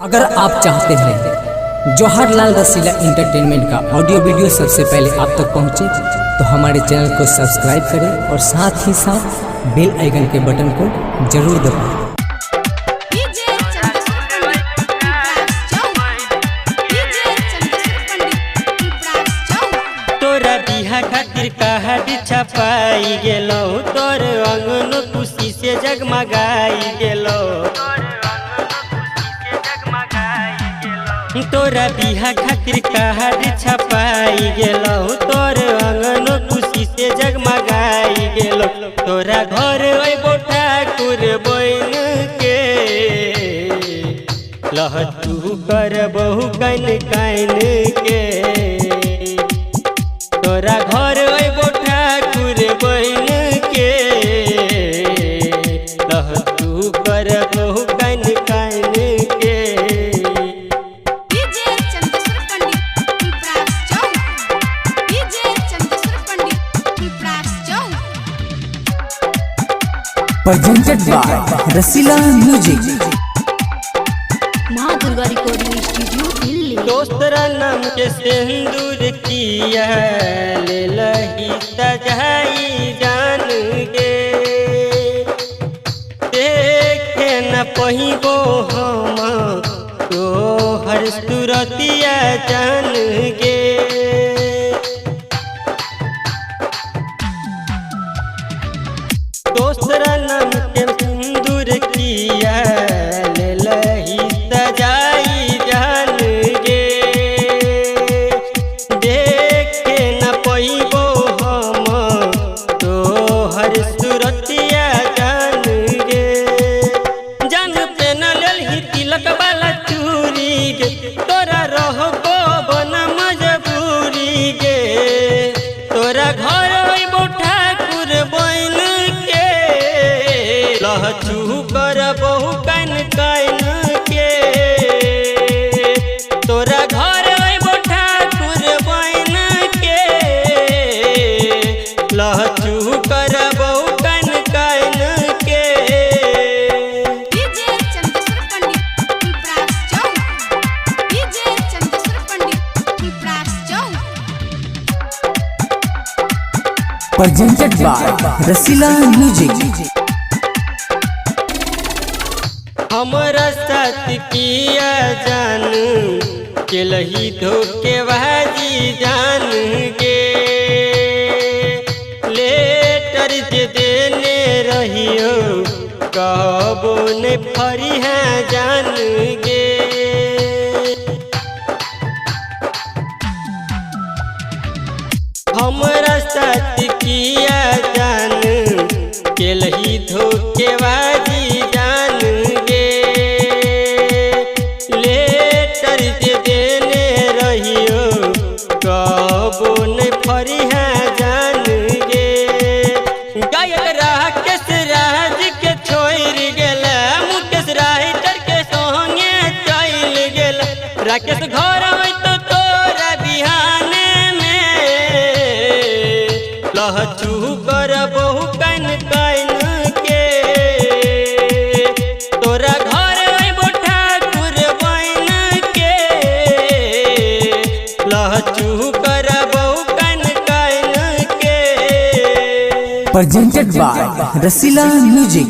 अगर आप चाहते हैं जवाहरलाल रसीला एंटरटेनमेंट का ऑडियो वीडियो सबसे पहले आप तक पहुंचे तो हमारे चैनल को सब्सक्राइब करें और साथ ही साथ बेल आइकन के बटन को जरूर दबाएं। तोरा बिहा खातिर कार्ड छपाई गेलो, तोर अंगनो खुशी से जगमगाई गेलो। तोरा बिहा खातिर कार्ड छपाई गेलो, तोर अंगनो खुशी से जगमगाई गेलो। तोरा घर अइबो ठाकुर बन के लहतू कर बहु कन कन के। तोरा घर अइबो ठाकुर बन के लहतू कर बहु कन कन के। Presented by Rasila music. माँ दुर्गा रिकॉर्डिंग स्टूडियो दिल्ली। दोस्तरा नाम के सिंदूर किया ले लही सजाई जान गे। देखे न पहिबो हम तो हर सूरतिया जान गे। दोस्तरा नाम के सिंदूर किया ले लही सजाई जान गे। देखे न पैबो हम तो हर सूरतिया जान गे। जान पे न लेलही तिलक वाला चूड़ी गे, तोरा रहबो बना मजबूरी गे। तोरा घर अइबो ठाकुर बन के लहचू कर बहु कन कन के। तोरा घर अइबो ठाकुर बन के लहचू कर बहु कन कन के। Presented by Rasila music. हमरा साथ किया जान के लही धोखेबाजी जान गे। लेटर जे देने रहियो कहबो ने फरिहा जान गे। हमरा साथ किया जान के लही धोखेबाजी जान गे। लेटर जे देने रहियो कहबो ने फरिहा जान गे। गायक राकेश राज के छोड़ गेला, मुकेश राइटर के संगे चल गेला। राकेश घर तो तोरा बिहाने में लहचू कर बहु कन कन के। तोरा घर अइबो ठाकुर बन के लहचू कर बहु कन कन के। Presented by Rasila music.